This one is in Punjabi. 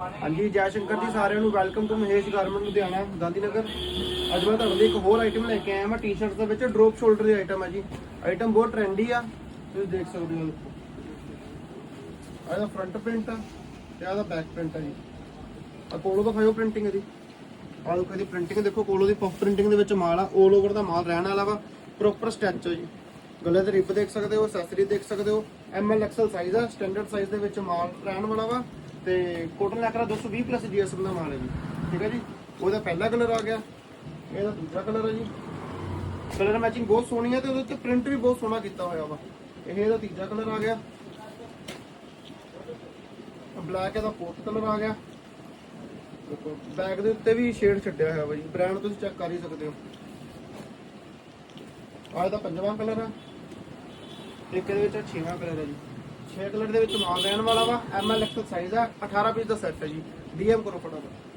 ਹਾਂਜੀ ਜੈ ਸ਼ੰਕਰ ਜੀ ਸਾਰਿਆਂ ਨੂੰ welcome to Mahesh garment Ludhiana Gandhinagar. ਅੱਜ ਮੈਂ ਤੁਹਾਡੇ ਲਈ ਇੱਕ ਹੋਰ ਆਈਟਮ ਲੈ ਕੇ ਆਇਆ ਮੈਂ ਟੀ-ਸ਼ਰਟਸ ਦੇ ਵਿੱਚ ਡ੍ਰੌਪ ਸ਼ੋਲਡਰ ਦੀ ਆਈਟਮ ਹੈ ਜੀ। ਆਈਟਮ ਬਹੁਤ ਟ੍ਰੈਂਡੀ ਆ, ਤੁਸੀਂ ਦੇਖ ਸਕਦੇ ਹੋ। ਇਹਦਾ ਫਰੰਟ ਪ੍ਰਿੰਟ ਆ ਤੇ ਇਹਦਾ ਬੈਕ ਪ੍ਰਿੰਟ ਆ ਜੀ। ਆ ਕੋਲੋਂ ਦਿਖਾਇਓ ਪ੍ਰਿੰਟਿੰਗ ਇਹਦੀ। ਆਹ ਲੋਕਾਂ ਦੀ ਪ੍ਰਿੰਟਿੰਗ ਦੇਖੋ, ਕੋਲੋਂ ਦੀ ਪਫ ਪ੍ਰਿੰਟਿੰਗ ਦੇ ਵਿੱਚ ਮਾਲ ਆ, 올 ਓਵਰ ਦਾ ਮਾਲ ਰਹਿਣ ਵਾਲਾ ਵਾ, ਪ੍ਰੋਪਰ ਸਟੈਚ ਹੋ ਜੀ। ਗਲੇ ਤੇ ਰਿਪ ਦੇਖ ਸਕਦੇ ਹੋ, ਐਕਸੈਸਰੀ ਦੇਖ ਸਕਦੇ ਹੋ। ML XL ਸਾਈਜ਼ ਆ, ਸਟੈਂਡਰਡ ਸਾਈਜ਼ ਦੇ ਵਿੱਚ ਮਾਲ ਰਹਿਣ ਵਾਲਾ ਵਾ ਤੇ ਕੋਟਨ ਲੈਕਰਾ 220 ਪਲੱਸ GSM ਦਾ ਮਾਲ ਹੈ ਜੀ। ਠੀਕ ਹੈ ਜੀ। ਉਹਦਾ ਪਹਿਲਾ ਕਲਰ ਆ ਗਿਆ, ਇਹਦਾ ਦੂਜਾ ਕਲਰ ਹੈ ਜੀ। ਕਲਰ ਮੈਚਿੰਗ ਬਹੁਤ ਸੋਹਣੀ ਹੈ ਤੇ ਉਹਦੇ ਉੱਤੇ ਪ੍ਰਿੰਟ ਵੀ ਬਹੁਤ ਸੋਹਣਾ ਕੀਤਾ ਹੋਇਆ ਵਾ। ਇਹ ਇਹਦਾ ਤੀਜਾ ਕਲਰ ਆ ਗਿਆ, ਬਲੈਕ ਇਹਦਾ ਫੋਰਥ ਕਲਰ ਆ ਗਿਆ। ਦੇਖੋ ਬੈਕ ਦੇ ਉੱਤੇ ਵੀ ਸ਼ੇਡ ਛੱਡਿਆ ਹੋਇਆ ਵਾ ਜੀ, ਬ੍ਰਾਂਡ ਤੁਸੀਂ ਚੈੱਕ ਕਰ ਹੀ ਸਕਦੇ ਹੋ। ਆਹ ਇਹਦਾ ਪੰਜਵਾਂ ਕਲਰ ਆ, ਇੱਕ ਇਹਦੇ ਵਿੱਚ ਛੇਵਾਂ ਕਲਰ ਹੈ ਜੀ। 6 ਕਲਰ ਦੇ ਵਿੱਚ ਮਾਲ ਰਹਿਣ ਵਾਲਾ ਵਾ। ML XL ਸਾਈਜ਼ ਆ, 18 ਪੀਸ ਦਾ ਸੈੱਟ ਹੈ ਜੀ। DM ਕਰੋ ਫਟਾਫਟ।